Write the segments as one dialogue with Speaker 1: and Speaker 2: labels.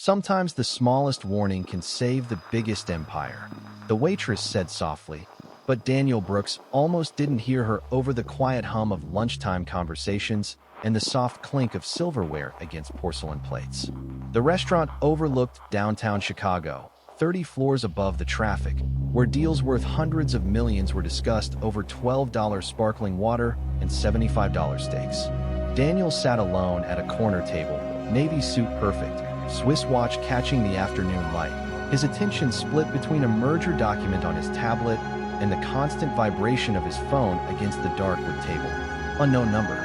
Speaker 1: Sometimes the smallest warning can save the biggest empire, the waitress said softly, but Daniel Brooks almost didn't hear her over the quiet hum of lunchtime conversations and the soft clink of silverware against porcelain plates. The restaurant overlooked downtown Chicago, 30 floors above the traffic, where deals worth hundreds of millions were discussed over $12 sparkling water and $75 steaks. Daniel sat alone at a corner table, navy suit perfect, Swiss watch catching the afternoon light. His attention split between a merger document on his tablet and the constant vibration of his phone against the dark wood table. Unknown number.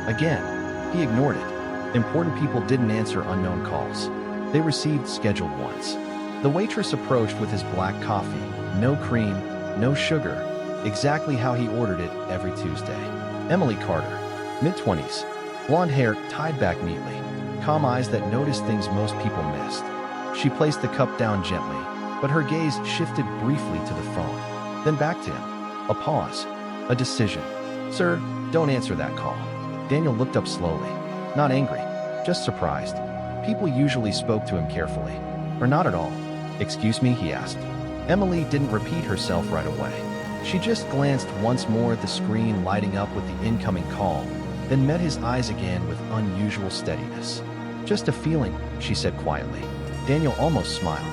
Speaker 1: Again, he ignored it. Important people didn't answer unknown calls. They received scheduled ones. The waitress approached with his black coffee, no cream, no sugar, exactly how he ordered it every Tuesday. Emily Carter, mid-20s, blonde hair tied back neatly, calm eyes that noticed things most people missed. She placed the cup down gently, but her gaze shifted briefly to the phone, then back to him. A pause, a decision. "Sir, don't answer that call." Daniel looked up slowly, not angry, just surprised. People usually spoke to him carefully, or not at all. "Excuse me?" he asked. Emily didn't repeat herself right away. She just glanced once more at the screen lighting up with the incoming call, then met his eyes again with unusual steadiness. "Just a feeling," she said quietly. Daniel almost smiled.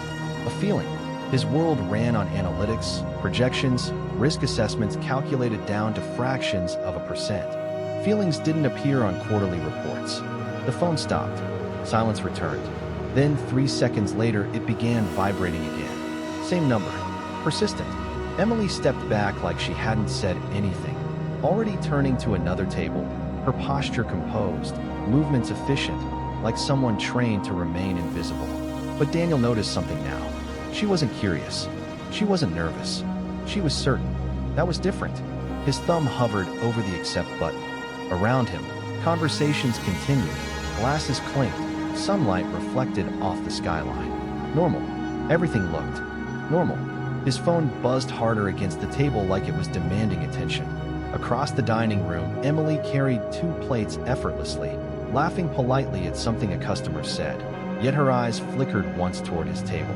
Speaker 1: A feeling. His world ran on analytics, projections, risk assessments calculated down to fractions of a percent. Feelings didn't appear on quarterly reports. The phone stopped. Silence returned. Then, 3 seconds later, it began vibrating again. Same number. Persistent. Emily stepped back like she hadn't said anything, already turning to another table, her posture composed, movements efficient, like someone trained to remain invisible. But Daniel noticed something now. She wasn't curious. She wasn't nervous. She was certain. That was different. His thumb hovered over the accept button. Around him, conversations continued. Glasses clinked. Sunlight reflected off the skyline. Normal. Everything looked normal. His phone buzzed harder against the table like it was demanding attention. Across the dining room, Emily carried 2 plates effortlessly, laughing politely at something a customer said. Yet her eyes flickered once toward his table.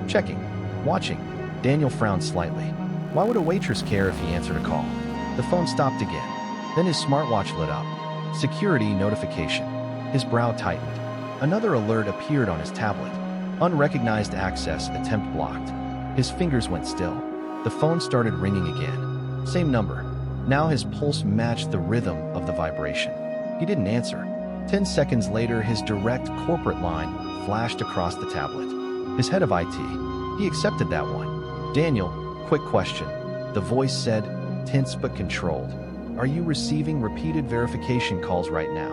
Speaker 1: Checking. Watching. Daniel frowned slightly. Why would a waitress care if he answered a call? The phone stopped again. Then his smartwatch lit up. Security notification. His brow tightened. Another alert appeared on his tablet. Unrecognized access attempt blocked. His fingers went still. The phone started ringing again. Same number. Now his pulse matched the rhythm of the vibration. He didn't answer. 10 seconds later, his direct corporate line flashed across the tablet. His head of IT. He accepted that one. "Daniel, quick question." The voice said, tense but controlled. "Are you receiving repeated verification calls right now?"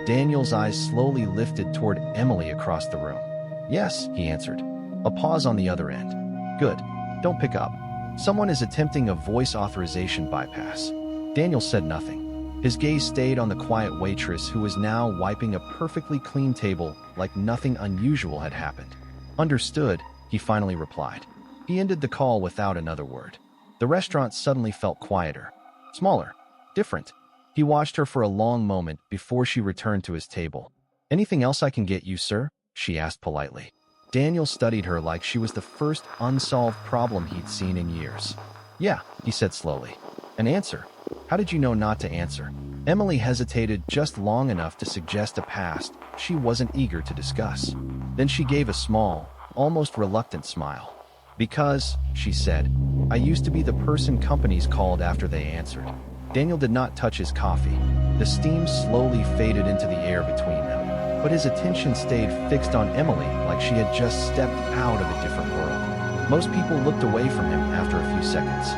Speaker 1: Daniel's eyes slowly lifted toward Emily across the room. "Yes," he answered. A pause on the other end. "Good. Don't pick up. Someone is attempting a voice authorization bypass." Daniel said nothing. His gaze stayed on the quiet waitress who was now wiping a perfectly clean table like nothing unusual had happened. "Understood," he finally replied. He ended the call without another word. The restaurant suddenly felt quieter, smaller, different. He watched her for a long moment before she returned to his table. "Anything else I can get you, sir?" she asked politely. Daniel studied her like she was the first unsolved problem he'd seen in years. "Yeah," he said slowly. "An answer. How did you know not to answer?" Emily hesitated just long enough to suggest a past she wasn't eager to discuss. Then she gave a small, almost reluctant smile. "Because," she said, "I used to be the person companies called after they answered." Daniel did not touch his coffee. The steam slowly faded into the air between them, but his attention stayed fixed on Emily like she had just stepped out of a different world. Most people looked away from him after a few seconds.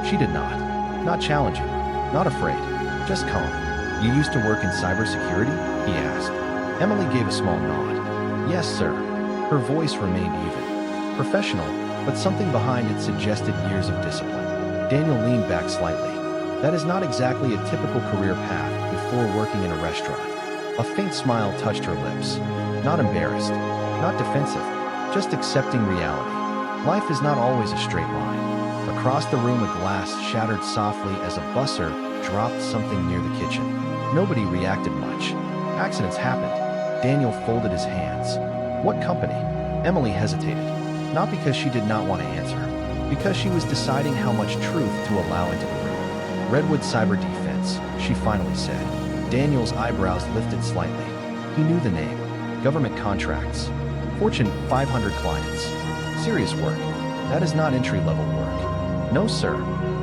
Speaker 1: She did not. Not challenging, not afraid, just calm. "You used to work in cybersecurity?" he asked. Emily gave a small nod. "Yes, sir." Her voice remained even. Professional, but something behind it suggested years of discipline. Daniel leaned back slightly. That is not exactly a typical career path before working in a restaurant. A faint smile touched her lips. Not embarrassed, not defensive, just accepting reality. Life is not always a straight line. Across the room, a glass shattered softly as a busser dropped something near the kitchen. Nobody reacted much. Accidents happened. Daniel folded his hands. What company? Emily hesitated, not because she did not want to answer, because she was deciding how much truth to allow into the room. Redwood Cyber Defense, she finally said. Daniel's eyebrows lifted slightly. He knew the name. Government contracts. Fortune 500 clients. Serious work. That is not entry-level work. No, sir.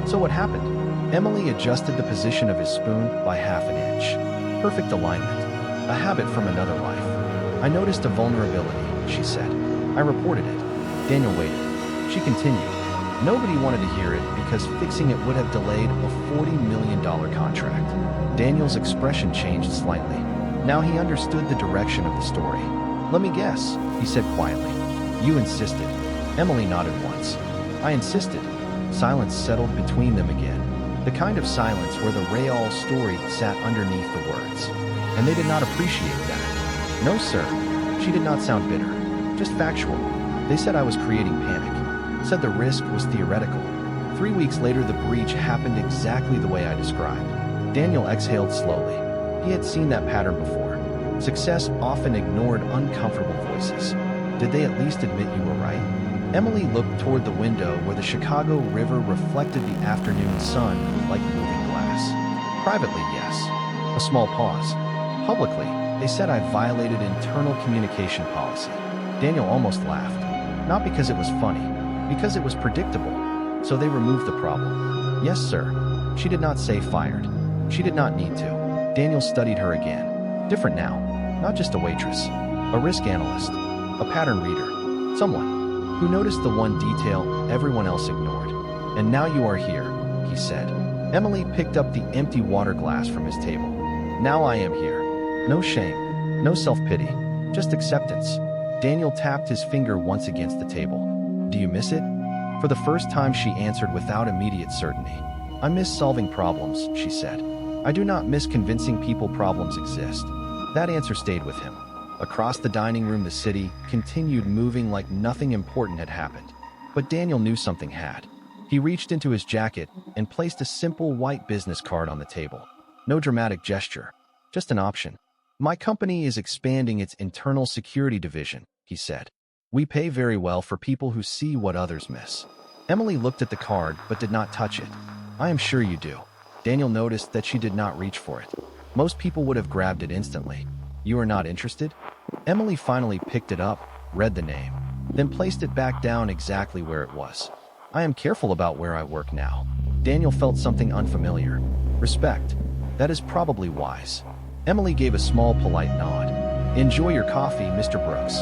Speaker 1: So what happened? Emily adjusted the position of his spoon by half an inch. Perfect alignment. A habit from another life. I noticed a vulnerability, she said. I reported it. Daniel waited. She continued. Nobody wanted to hear it because fixing it would have delayed a $40 million contract. Daniel's expression changed slightly. Now he understood the direction of the story. Let me guess, he said quietly. You insisted. Emily nodded once. I insisted. Silence settled between them again. The kind of silence where the real story sat underneath the words. And they did not appreciate that. No, sir. She did not sound bitter. Just factual. They said I was creating panic. Said the risk was theoretical. 3 weeks later, the breach happened exactly the way I described. Daniel exhaled slowly. He had seen that pattern before. Success often ignored uncomfortable voices. Did they at least admit you were right? Emily looked toward the window where the Chicago River reflected the afternoon sun like moving glass. Privately, yes. A small pause. Publicly, they said I violated internal communication policy. Daniel almost laughed. Not because it was funny, because it was predictable. So they removed the problem. Yes, sir. She did not say fired. She did not need to. Daniel studied her again. Different now. Not just a waitress. A risk analyst. A pattern reader. Someone who noticed the one detail everyone else ignored. And now you are here, he said. Emily picked up the empty water glass from his table. Now I am here. No shame. No self-pity. Just acceptance. Daniel tapped his finger once against the table. Do you miss it? For the first time, she answered without immediate certainty. I miss solving problems, she said. I do not miss convincing people problems exist. That answer stayed with him. Across the dining room, the city continued moving like nothing important had happened. But Daniel knew something had. He reached into his jacket and placed a simple white business card on the table. No dramatic gesture, just an option. My company is expanding its internal security division, he said. We pay very well for people who see what others miss. Emily looked at the card but did not touch it. I am sure you do. Daniel noticed that she did not reach for it. Most people would have grabbed it instantly. You are not interested? Emily finally picked it up, read the name, then placed it back down exactly where it was. I am careful about where I work now. Daniel felt something unfamiliar. Respect. That is probably wise. Emily gave a small, polite nod. Enjoy your coffee, Mr. Brooks.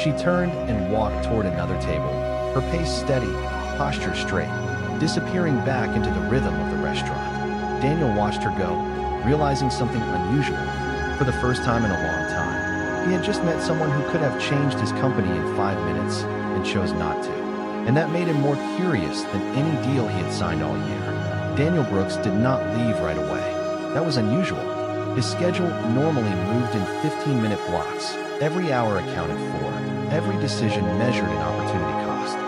Speaker 1: She turned and walked toward another table, her pace steady, posture straight, disappearing back into the rhythm of the restaurant. Daniel watched her go, realizing something unusual. For the first time in a long time, he had just met someone who could have changed his company in 5 minutes and chose not to. And that made him more curious than any deal he had signed all year. Daniel Brooks did not leave right away. That was unusual. His schedule normally moved in 15-minute blocks, every hour accounted for, every decision measured in opportunity cost.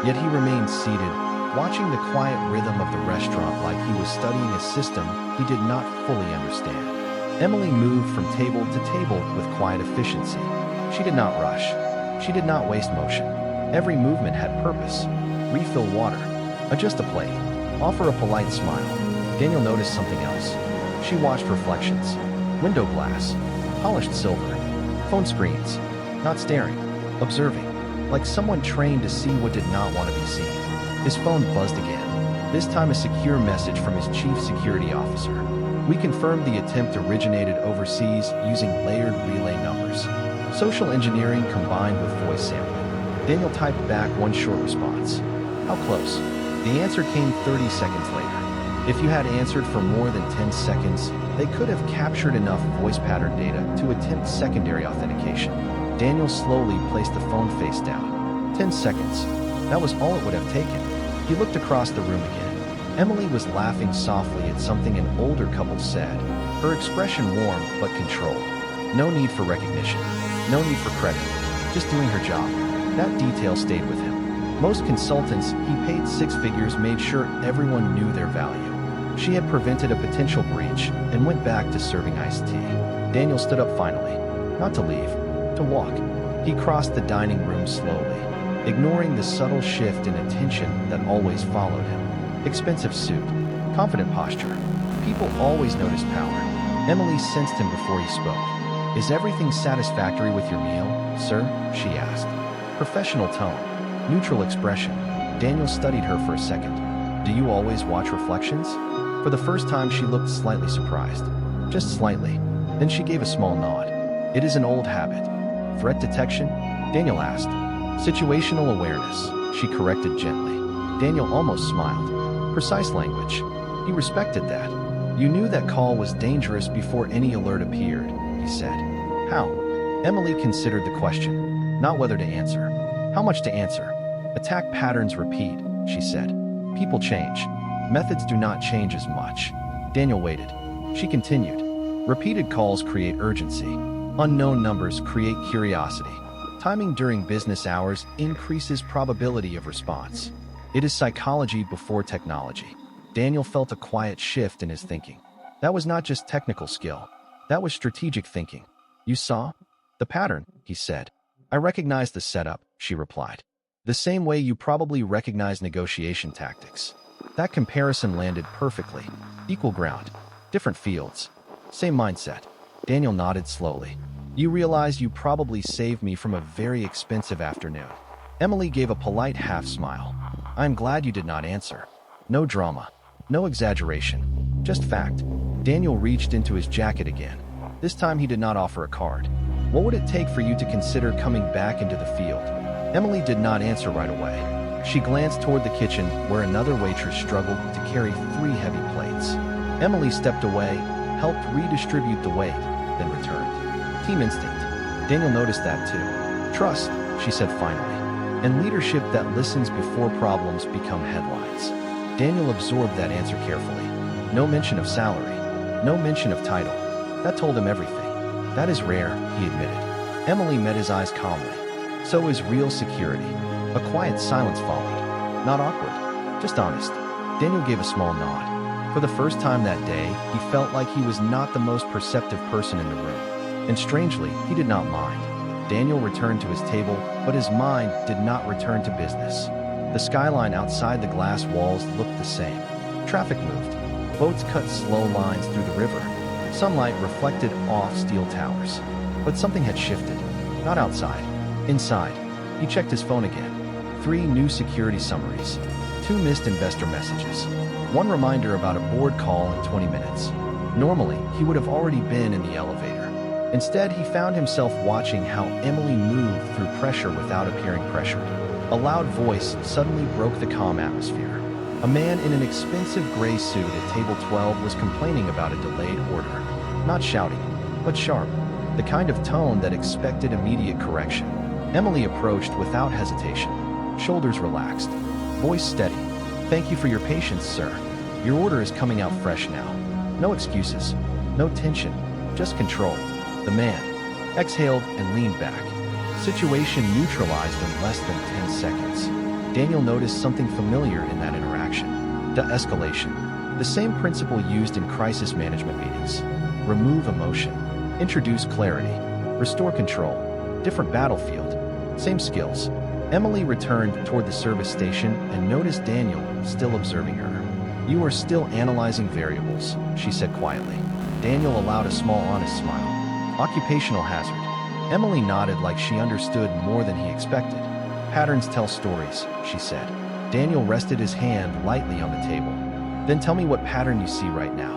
Speaker 1: Yet he remained seated, watching the quiet rhythm of the restaurant like he was studying a system he did not fully understand. Emily moved from table to table with quiet efficiency. She did not rush. She did not waste motion. Every movement had purpose. Refill water. Adjust a plate. Offer a polite smile. Daniel noticed something else. She watched reflections. Window glass. Polished silver. Phone screens. Not staring. Observing. Like someone trained to see what did not want to be seen. His phone buzzed again. This time a secure message from his chief security officer. We confirmed the attempt originated overseas using layered relay numbers. Social engineering combined with voice sampling. Daniel typed back one short response. How close? The answer came 30 seconds later. If you had answered for more than 10 seconds, they could have captured enough voice pattern data to attempt secondary authentication. Daniel slowly placed the phone face down. 10 seconds. That was all it would have taken. He looked across the room again. Emily was laughing softly at something an older couple said, her expression warm but controlled. No need for recognition. No need for credit. Just doing her job. That detail stayed with him. Most consultants he paid 6 figures made sure everyone knew their value. She had prevented a potential breach and went back to serving iced tea. Daniel stood up finally. Not to leave, to walk. He crossed the dining room slowly, ignoring the subtle shift in attention that always followed him. Expensive suit, confident posture. People always notice power. Emily sensed him before he spoke. "Is everything satisfactory with your meal, sir?" she asked. Professional tone, neutral expression. Daniel studied her for a second. "Do you always watch Reflections?" For the first time, she looked slightly surprised. Just slightly. Then she gave a small nod. "It is an old habit." "Threat detection?" Daniel asked. "Situational awareness," she corrected gently. Daniel almost smiled. Precise language. He respected that. "You knew that call was dangerous before any alert appeared," he said. "How?" Emily considered the question, not whether to answer. How much to answer? "Attack patterns repeat," she said. "People change. Methods do not change as much." Daniel waited. She continued. "Repeated calls create urgency. Unknown numbers create curiosity. Timing during business hours increases probability of response. It is psychology before technology." Daniel felt a quiet shift in his thinking. That was not just technical skill. That was strategic thinking. "You saw the pattern," he said. "I recognize the setup," she replied. "The same way you probably recognize negotiation tactics." That comparison landed perfectly. Equal ground, different fields, same mindset. Daniel nodded slowly. "You realize you probably saved me from a very expensive afternoon." Emily gave a polite half smile. "I'm glad you did not answer." No drama, no exaggeration, just fact. Daniel reached into his jacket again. This time he did not offer a card. "What would it take for you to consider coming back into the field?" Emily did not answer right away. She glanced toward the kitchen where another waitress struggled to carry 3 heavy plates. Emily stepped away, helped redistribute the weight, then returned. Team instinct. Daniel noticed that too. "Trust," she said finally, "and leadership that listens before problems become headlines." Daniel absorbed that answer carefully. No mention of salary, no mention of title. That told him everything. "That is rare," he admitted. Emily met his eyes calmly. "So is real security." A quiet silence followed. Not awkward, just honest. Daniel gave a small nod. For the first time that day, he felt like he was not the most perceptive person in the room. And strangely, he did not mind. Daniel returned to his table, but his mind did not return to business. The skyline outside the glass walls looked the same. Traffic moved. Boats cut slow lines through the river. Sunlight reflected off steel towers. But something had shifted. Not outside. Inside. He checked his phone again. 3 new security summaries. 2 missed investor messages. 1 reminder about a board call in 20 minutes. Normally, he would have already been in the elevator. Instead, he found himself watching how Emily moved through pressure without appearing pressured. A loud voice suddenly broke the calm atmosphere. A man in an expensive gray suit at table 12 was complaining about a delayed order. Not shouting, but sharp. The kind of tone that expected immediate correction. Emily approached without hesitation. Shoulders relaxed. Voice steady. "Thank you for your patience, sir. Your order is coming out fresh now." No excuses. No tension. Just control. The man exhaled and leaned back. Situation neutralized in less than 10 seconds. Daniel noticed something familiar in that interaction. De-escalation. The same principle used in crisis management meetings. Remove emotion. Introduce clarity. Restore control. Different battlefield. Same skills. Emily returned toward the service station and noticed Daniel still observing her. "You are still analyzing variables," she said quietly. Daniel allowed a small honest smile. "Occupational hazard." Emily nodded like she understood more than he expected. "Patterns tell stories," she said. Daniel rested his hand lightly on the table. "Then tell me what pattern you see right now."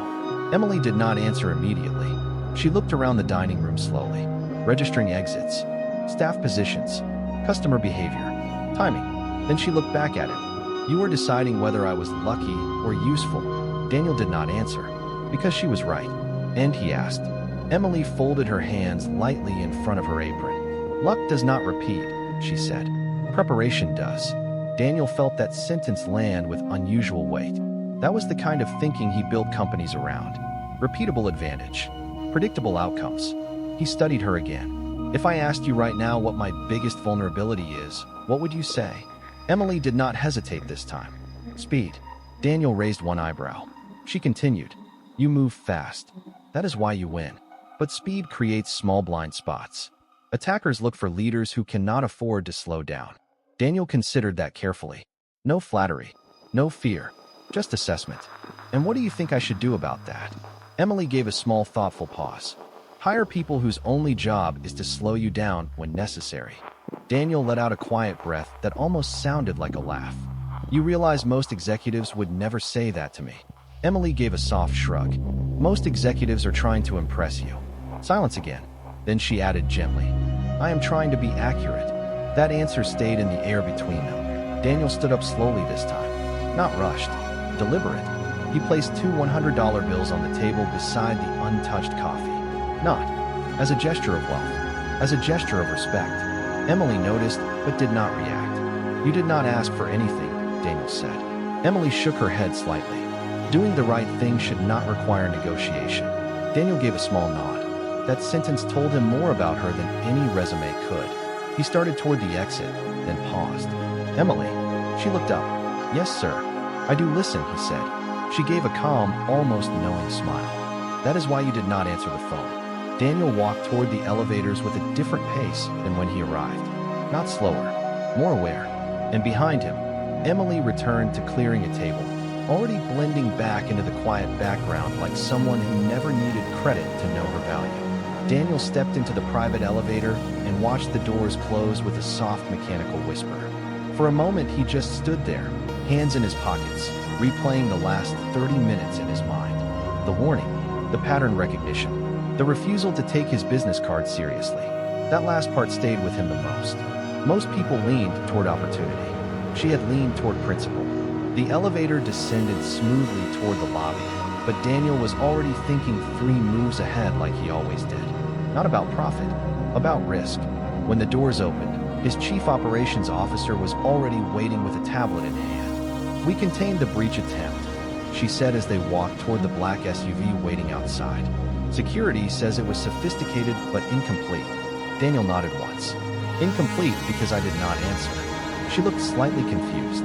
Speaker 1: Emily did not answer immediately. She looked around the dining room slowly, registering exits, staff positions, customer behavior, timing. Then she looked back at him. "You were deciding whether I was lucky or useful." Daniel did not answer, because she was right. "And?" he asked. Emily folded her hands lightly in front of her apron. "Luck does not repeat," she said. "Preparation does." Daniel felt that sentence land with unusual weight. That was the kind of thinking he built companies around. Repeatable advantage. Predictable outcomes. He studied her again. "If I asked you right now what my biggest vulnerability is, what would you say?" Emily did not hesitate this time. "Speed." Daniel raised one eyebrow. She continued. "You move fast. That is why you win. But speed creates small blind spots. Attackers look for leaders who cannot afford to slow down. Daniel considered that carefully. No flattery, no fear, just assessment. And what do you think I should do about that? Emily gave a small, thoughtful pause. Hire people whose only job is to slow you down when necessary. Daniel let out a quiet breath that almost sounded like a laugh. You realize most executives would never say that to me. Emily gave a soft shrug. Most executives are trying to impress you. Silence again. Then she added gently, I am trying to be accurate. That answer stayed in the air between them. Daniel stood up slowly this time. Not rushed. Deliberate. He placed two $100 bills on the table beside the untouched coffee. Not as a gesture of wealth, as a gesture of respect. Emily noticed, but did not react. You did not ask for anything, Daniel said. Emily shook her head slightly. Doing the right thing should not require negotiation. Daniel gave a small nod. That sentence told him more about her than any resume could. He started toward the exit, then paused. Emily. She looked up. Yes, sir. I do listen, he said. She gave a calm, almost knowing smile. That is why you did not answer the phone. Daniel walked toward the elevators with a different pace than when he arrived. Not slower, more aware. And behind him, Emily returned to clearing a table, already blending back into the quiet background like someone who never needed credit to know her value. Daniel stepped into the private elevator and watched the doors close with a soft mechanical whisper. For a moment, he just stood there, hands in his pockets, replaying the last 30 minutes in his mind. The warning, the pattern recognition, the refusal to take his business card seriously. That last part stayed with him the most. Most people leaned toward opportunity. She had leaned toward principle. The elevator descended smoothly toward the lobby, but Daniel was already thinking 3 moves ahead like he always did. Not about profit, about risk. When the doors opened, his chief operations officer was already waiting with a tablet in hand. We contained the breach attempt, she said as they walked toward the black SUV waiting outside. Security says it was sophisticated but incomplete. Daniel nodded once. Incomplete because I did not answer. She looked slightly confused.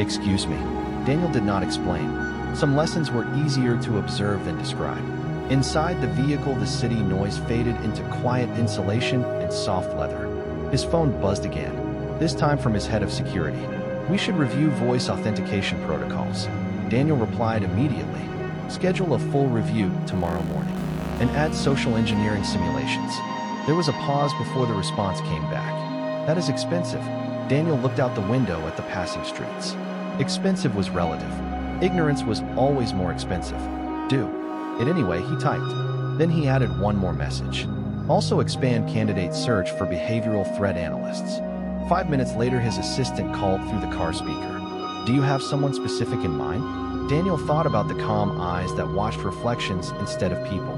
Speaker 1: Excuse me. Daniel did not explain. Some lessons were easier to observe than describe. Inside the vehicle, the city noise faded into quiet insulation and soft leather. His phone buzzed again, this time from his head of security. We should review voice authentication protocols. Daniel replied immediately. Schedule a full review tomorrow morning. And add social engineering simulations. There was a pause before the response came back. That is expensive. Daniel looked out the window at the passing streets. Expensive was relative. Ignorance was always more expensive. Do it anyway, he typed. Then he added one more message. Also expand candidate search for behavioral threat analysts. 5 minutes later, his assistant called through the car speaker. Do you have someone specific in mind? Daniel thought about the calm eyes that watched reflections instead of people.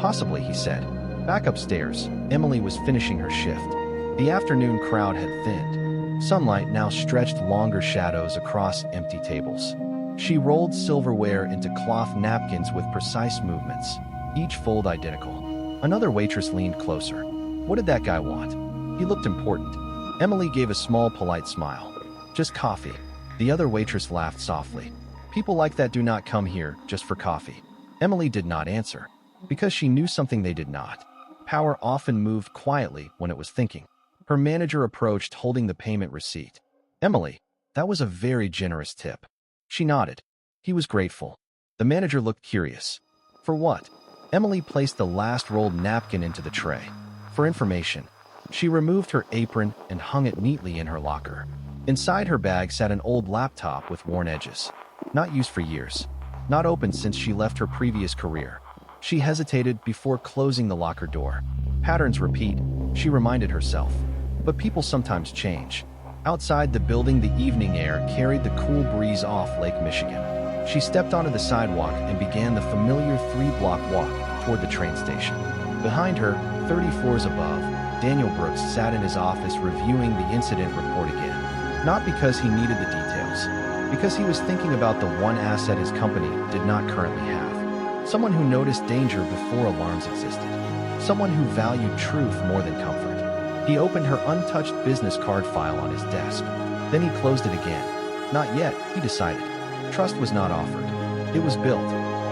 Speaker 1: Possibly, he said. Back upstairs, Emily was finishing her shift. The afternoon crowd had thinned. Sunlight now stretched longer shadows across empty tables. She rolled silverware into cloth napkins with precise movements, each fold identical. Another waitress leaned closer. What did that guy want? He looked important. Emily gave a small, polite smile. Just coffee. The other waitress laughed softly. People like that do not come here just for coffee. Emily did not answer, because she knew something they did not. Power often moved quietly when it was thinking. Her manager approached, holding the payment receipt. Emily, that was a very generous tip. She nodded. He was grateful. The manager looked curious. For what? Emily placed the last rolled napkin into the tray. For information. She removed her apron and hung it neatly in her locker. Inside her bag sat an old laptop with worn edges. Not used for years. Not opened since she left her previous career. She hesitated before closing the locker door. Patterns repeat, she reminded herself. But people sometimes change. Outside the building, the evening air carried the cool breeze off Lake Michigan. She stepped onto the sidewalk and began the familiar 3-block walk toward the train station. Behind her, 30 floors above, Daniel Brooks sat in his office reviewing the incident report again. Not because he needed the details, because he was thinking about the one asset his company did not currently have. Someone who noticed danger before alarms existed. Someone who valued truth more than comfort. He opened her untouched business card file on his desk. Then he closed it again. Not yet, he decided. Trust was not offered. It was built.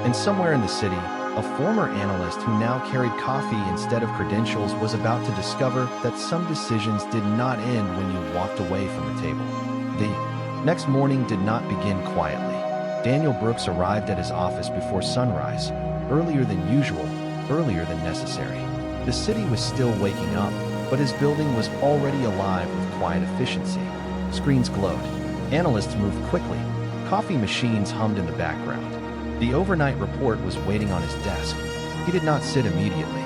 Speaker 1: And somewhere in the city, A former analyst who now carried coffee instead of credentials was about to discover that some decisions did not end when you walked away from the table. The next morning did not begin quietly. Daniel Brooks arrived at his office before sunrise, earlier than usual, earlier than necessary. The city was still waking up, but his building was already alive with quiet efficiency. Screens glowed. Analysts moved quickly. Coffee machines hummed in the background. The overnight report was waiting on his desk. He did not sit immediately.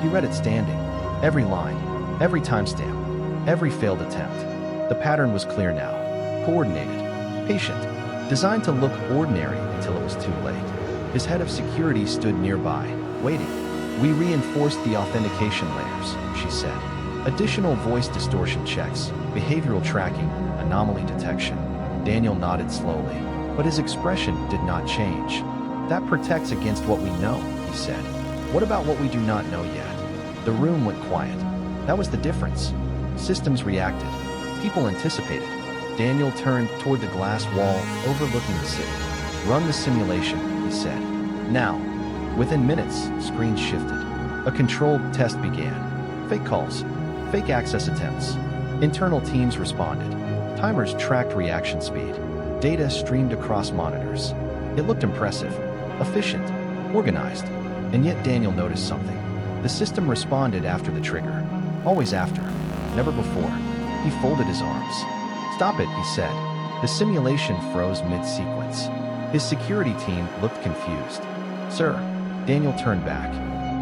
Speaker 1: He read it standing. Every line, every timestamp, every failed attempt. The pattern was clear now. Coordinated, patient, designed to look ordinary until it was too late. His head of security stood nearby, waiting. "We reinforced the authentication layers," she said. "Additional voice distortion checks, behavioral tracking, anomaly detection." Daniel nodded slowly, but his expression did not change. "That protects against what we know," he said. "What about what we do not know yet?" The room went quiet. That was the difference. Systems reacted. People anticipated. Daniel turned toward the glass wall overlooking the city. "Run the simulation," he said. "Now." Within minutes, screens shifted. A controlled test began. Fake calls, fake access attempts. Internal teams responded. Timers tracked reaction speed. Data streamed across monitors. It looked impressive, efficient, organized. And yet Daniel noticed something. The system responded after the trigger. Always after. Never before. He folded his arms. "Stop it," he said. The simulation froze mid-sequence. His security team looked confused. "Sir," Daniel turned back.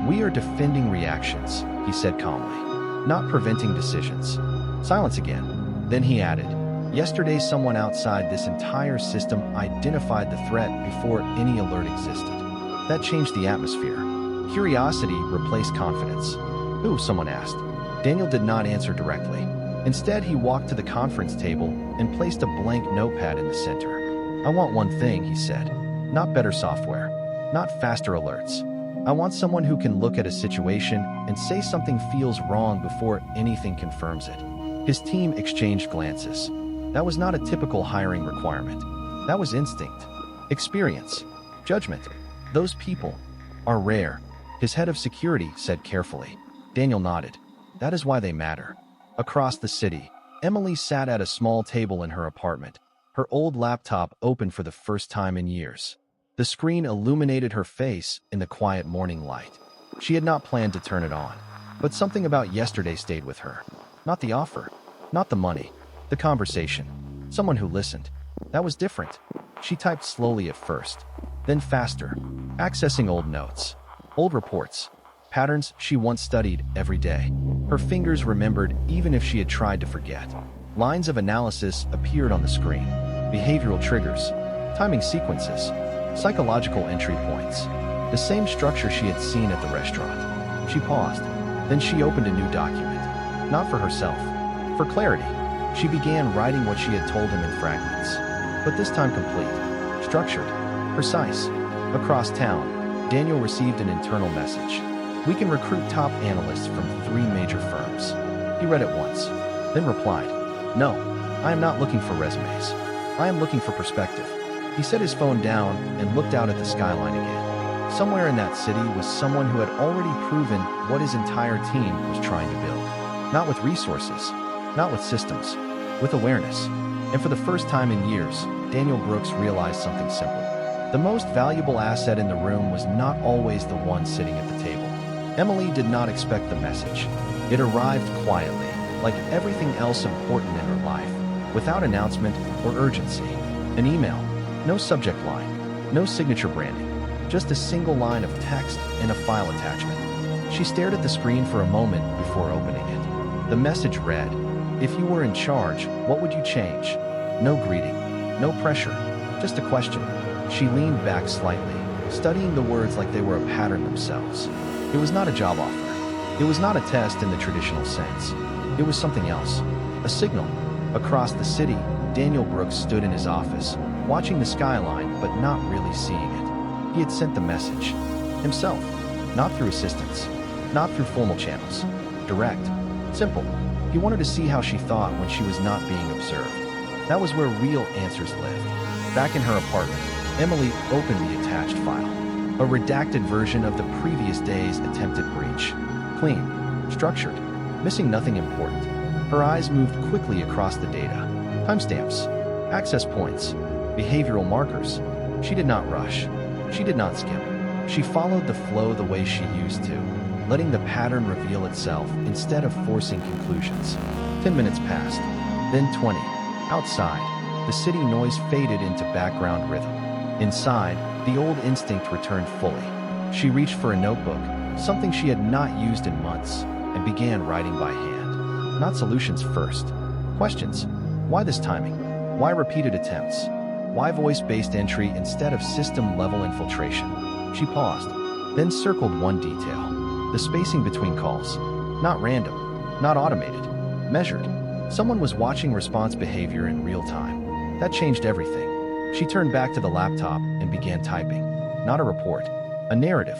Speaker 1: "We are defending reactions," he said calmly, "not preventing decisions." Silence again. Then he added, "Yesterday someone outside this entire system identified the threat before any alert existed. That changed the atmosphere. Curiosity replaced confidence." "Who?" someone asked. Daniel did not answer directly. Instead, he walked to the conference table and placed a blank notepad in the center. "I want one thing," he said. "Not better software. Not faster alerts. I want someone who can look at a situation and say something feels wrong before anything confirms it." His team exchanged glances. That was not a typical hiring requirement. That was instinct, experience, judgment. Those people are rare, his head of security said carefully. Daniel nodded. "That is why they matter." Across the city, Emily sat at a small table in her apartment, her old laptop open for the first time in years. The screen illuminated her face in the quiet morning light. She had not planned to turn it on, but something about yesterday stayed with her. Not the offer, not the money, the conversation, someone who listened. That was different. She typed slowly at first, then faster, accessing old notes, old reports, patterns she once studied every day. Her fingers remembered even if she had tried to forget. Lines of analysis appeared on the screen. Behavioral triggers, timing sequences, psychological entry points. The same structure she had seen at the restaurant. She paused. Then she opened a new document. Not for herself. For clarity. She began writing what she had told him in fragments. But this time complete. Structured. Precise. Across town, Daniel received an internal message. "We can recruit top analysts from 3 major firms." He read it once, then replied, "No, I am not looking for resumes. I am looking for perspective." He set his phone down and looked out at the skyline again. Somewhere in that city was someone who had already proven what his entire team was trying to build. Not with resources, not with systems, with awareness. And for the first time in years, Daniel Brooks realized something simple. The most valuable asset in the room was not always the one sitting at the table. Emily did not expect the message. It arrived quietly, like everything else important in her life, without announcement or urgency. An email. No subject line, no signature branding, just a single line of text and a file attachment. She stared at the screen for a moment before opening it. The message read, "If you were in charge, what would you change?" No greeting, no pressure, just a question. She leaned back slightly, studying the words like they were a pattern themselves. It was not a job offer. It was not a test in the traditional sense. It was something else, a signal. Across the city, Daniel Brooks stood in his office, watching the skyline but not really seeing it. He had sent the message. Himself. Not through assistants. Not through formal channels. Direct. Simple. He wanted to see how she thought when she was not being observed. That was where real answers lived. Back in her apartment, Emily opened the attached file. a redacted version of the previous day's attempted breach. Clean, structured, missing nothing important. Her eyes moved quickly across the data. Timestamps, access points, behavioral markers. She did not rush. She did not skip. She followed the flow the way she used to, letting the pattern reveal itself instead of forcing conclusions. 10 minutes passed, then 20. Outside, the city noise faded into background rhythm. Inside, the old instinct returned fully. She reached for a notebook, something she had not used in months, and began writing by hand. Not solutions first. Questions. Why this timing? Why repeated attempts? Why voice-based entry instead of system-level infiltration? She paused, then circled one detail. The spacing between calls. Not random, not automated. Measured. Someone was watching response behavior in real time. That changed everything. She turned back to the laptop and began typing. Not a report. A narrative.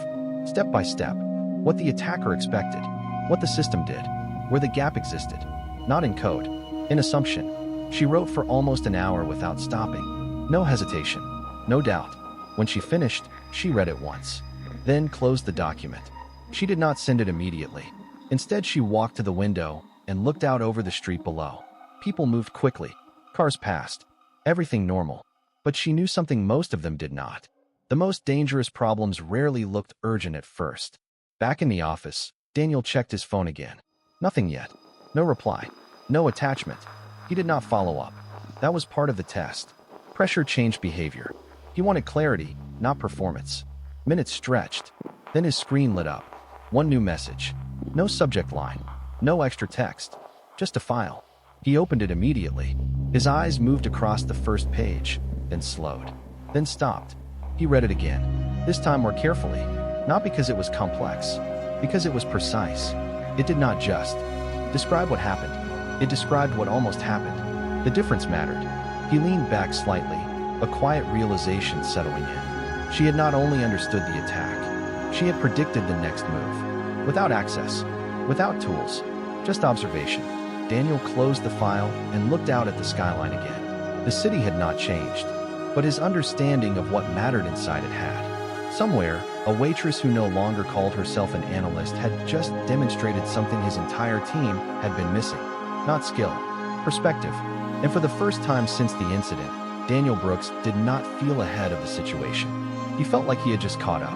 Speaker 1: Step by step. What the attacker expected. What the system did. Where the gap existed. Not in code. In assumption. She wrote for almost an hour without stopping. No hesitation. No doubt. When she finished, she read it once. Then closed the document. She did not send it immediately. Instead, she walked to the window and looked out over the street below. People moved quickly. Cars passed. Everything normal. But she knew something most of them did not. The most dangerous problems rarely looked urgent at first. Back in the office, Daniel checked his phone again. Nothing yet. No reply. No attachment. He did not follow up. That was part of the test. Pressure changed behavior. He wanted clarity, not performance. Minutes stretched. Then his screen lit up. One new message. No subject line. No extra text. Just a file. He opened it immediately. His eyes moved across the first page, then slowed, then stopped. He read it again, this time more carefully, not because it was complex, because it was precise. It did not just describe what happened. It described what almost happened. The difference mattered. He leaned back slightly, a quiet realization settling in. She had not only understood the attack, she had predicted the next move. Without access, without tools, just observation. Daniel closed the file and looked out at the skyline again. The city had not changed, but his understanding of what mattered inside it had. Somewhere, a waitress who no longer called herself an analyst had just demonstrated something his entire team had been missing. Not skill, perspective. And for the first time since the incident, Daniel Brooks did not feel ahead of the situation. He felt like he had just caught up.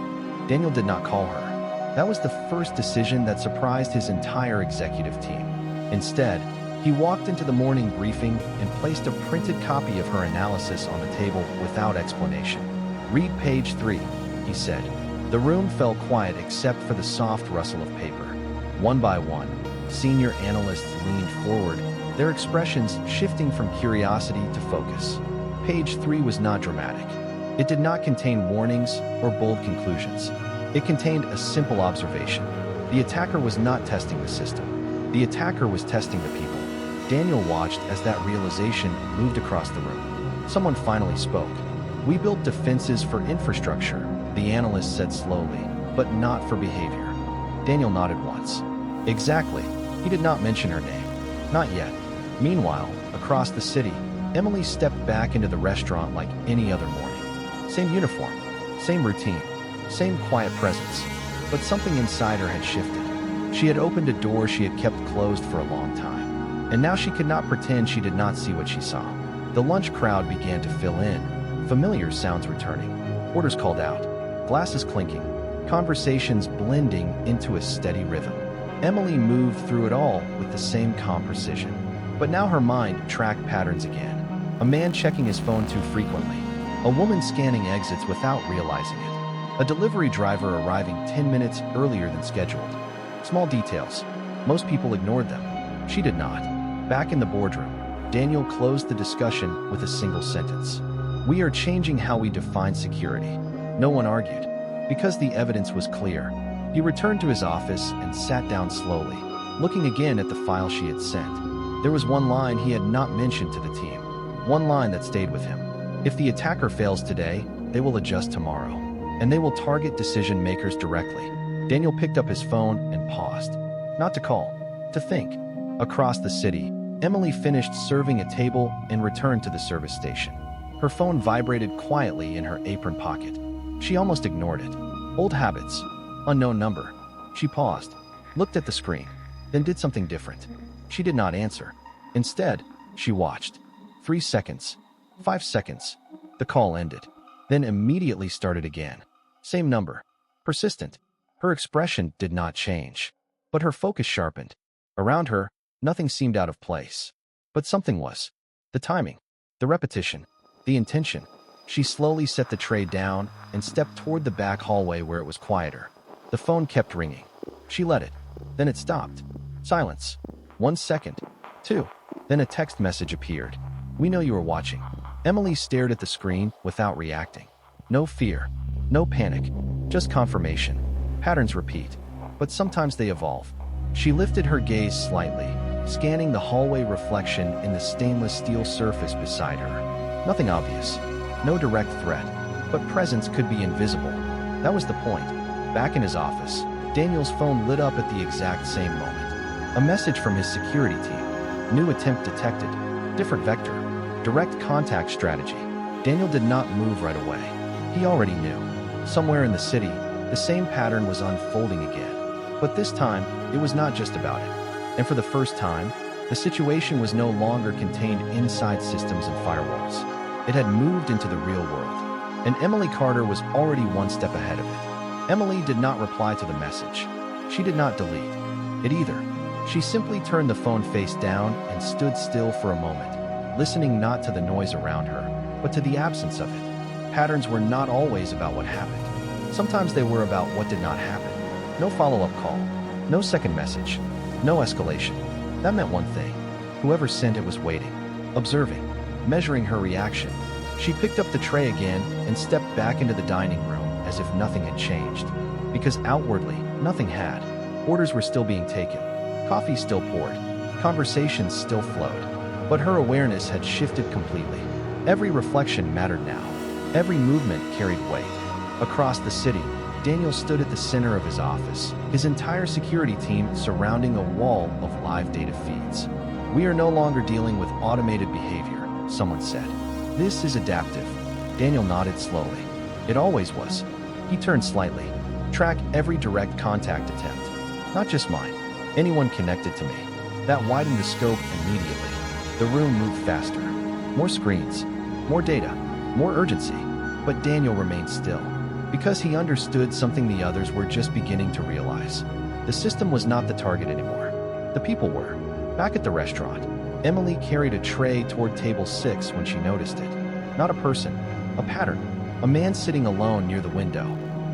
Speaker 1: Daniel did not call her. That was the first decision that surprised his entire executive team. Instead, he walked into the morning briefing and placed a printed copy of her analysis on the table without explanation. "Read page 3, he said. The room fell quiet except for the soft rustle of paper. One by one, senior analysts leaned forward, their expressions shifting from curiosity to focus. Page 3 was not dramatic. It did not contain warnings or bold conclusions. It contained a simple observation. The attacker was not testing the system. The attacker was testing the people. Daniel watched as that realization moved across the room. Someone finally spoke. "We built defenses for infrastructure," the analyst said slowly, "but not for behavior." Daniel nodded once. Exactly. He did not mention her name. Not yet. Meanwhile, across the city, Emily stepped back into the restaurant like any other morning. Same uniform, same routine, same quiet presence. But something inside her had shifted. She had opened a door she had kept closed for a long time. And now she could not pretend she did not see what she saw. The lunch crowd began to fill in, familiar sounds returning, orders called out, glasses clinking, conversations blending into a steady rhythm. Emily moved through it all with the same calm precision. But now her mind tracked patterns again. A man checking his phone too frequently. A woman scanning exits without realizing it. A delivery driver arriving 10 minutes earlier than scheduled. Small details. Most people ignored them. She did not. Back in the boardroom, Daniel closed the discussion with a single sentence. "We are changing how we define security." No one argued. Because the evidence was clear, he returned to his office and sat down slowly, looking again at the file she had sent. There was one line he had not mentioned to the team. One line that stayed with him. If the attacker fails today, they will adjust tomorrow. And they will target decision makers directly. Daniel picked up his phone and paused. Not to call, to think. Across the city, Emily finished serving a table and returned to the service station. Her phone vibrated quietly in her apron pocket. She almost ignored it. Old habits. Unknown number. She paused, looked at the screen, then did something different. She did not answer. Instead, she watched. 3 seconds. 5 seconds. The call ended. Then immediately started again. Same number. Persistent. Her expression did not change. But her focus sharpened. Around her, nothing seemed out of place. But something was. The timing. The repetition. The intention. She slowly set the tray down and stepped toward the back hallway where it was quieter. The phone kept ringing. She let it. Then it stopped. Silence. 1 second. 2. Then a text message appeared. "We know you were watching." Emily stared at the screen without reacting. No fear. No panic. Just confirmation. Patterns repeat. But sometimes they evolve. She lifted her gaze slightly, scanning the hallway reflection in the stainless steel surface beside her. Nothing obvious. No direct threat. But presence could be invisible. That was the point. Back in his office, Daniel's phone lit up at the exact same moment. A message from his security team. New attempt detected. Different vector. Direct contact strategy. Daniel did not move right away. He already knew. Somewhere in the city, the same pattern was unfolding again. But this time, it was not just about it. And for the first time, the situation was no longer contained inside systems and firewalls. It had moved into the real world. And Emily Carter was already one step ahead of it. Emily did not reply to the message. She did not delete it either. She simply turned the phone face down and stood still for a moment, listening not to the noise around her, but to the absence of it. Patterns were not always about what happened. Sometimes they were about what did not happen. No follow-up call. No second message. No escalation. That meant one thing. Whoever sent it was waiting, observing, measuring her reaction. She picked up the tray again and stepped back into the dining room as if nothing had changed. Because outwardly, nothing had. Orders were still being taken. Coffee still poured. Conversations still flowed. But her awareness had shifted completely. Every reflection mattered now. Every movement carried weight. Across the city, Daniel stood at the center of his office, his entire security team surrounding a wall of live data feeds. "We are no longer dealing with automated behavior," someone said. "This is adaptive." Daniel nodded slowly. "It always was." He turned slightly. "Track every direct contact attempt. Not just mine. Anyone connected to me." That widened the scope immediately. The room moved faster. More screens. More data. More urgency. But Daniel remained still. Because he understood something the others were just beginning to realize. The system was not the target anymore. The people were. Back at the restaurant, Emily carried a tray toward table 6 when she noticed it. Not a person. A pattern. A man sitting alone near the window.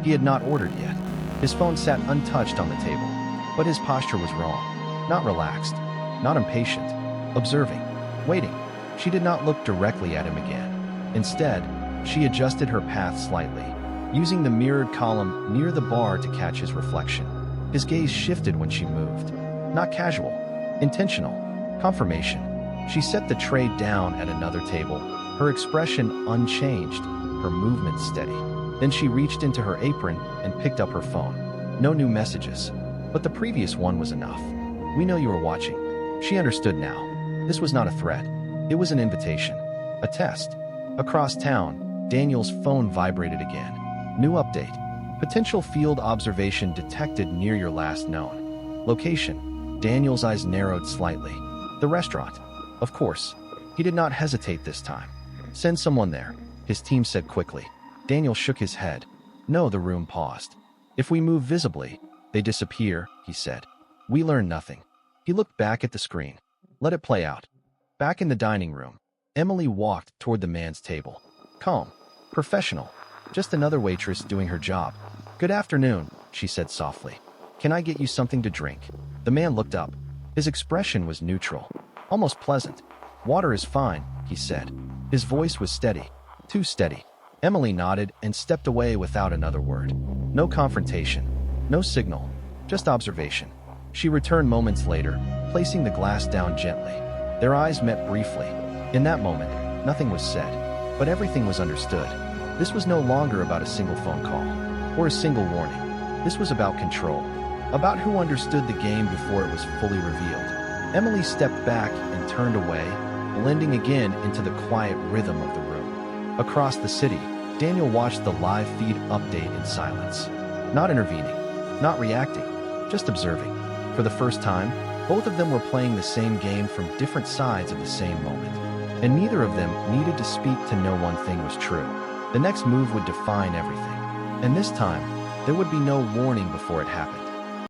Speaker 1: He had not ordered yet. His phone sat untouched on the table. But his posture was wrong. Not relaxed. Not impatient. Observing. Waiting. She did not look directly at him again. Instead, she adjusted her path slightly, using the mirrored column near the bar to catch his reflection. His gaze shifted when she moved. Not casual. Intentional. Confirmation. She set the tray down at another table, her expression unchanged, her movement steady. Then she reached into her apron and picked up her phone. No new messages. But the previous one was enough. "We know you were watching." She understood now. This was not a threat. It was an invitation. A test. Across town, Daniel's phone vibrated again. New update. Potential field observation detected near your last known location. Daniel's eyes narrowed slightly. The restaurant. Of course. He did not hesitate this time. "Send someone there," his team said quickly. Daniel shook his head. "No," the room paused. "If we move visibly, they disappear," he said. "We learn nothing." He looked back at the screen. Let it play out. Back in the dining room, Emily walked toward the man's table. Calm. Professional. Just another waitress doing her job. "Good afternoon," she said softly. "Can I get you something to drink?" The man looked up. His expression was neutral, almost pleasant. "Water is fine," he said. His voice was steady. Too steady. Emily nodded and stepped away without another word. No confrontation. No signal. Just observation. She returned moments later, placing the glass down gently. Their eyes met briefly. In that moment, nothing was said, but everything was understood. This was no longer about a single phone call or a single warning. This was about control, about who understood the game before it was fully revealed. Emily stepped back and turned away, blending again into the quiet rhythm of the room. Across the city, Daniel watched the live feed update in silence. Not intervening, not reacting, just observing. For the first time, both of them were playing the same game from different sides of the same moment. And neither of them needed to speak to know one thing was true. The next move would define everything. And this time, there would be no warning before it happened.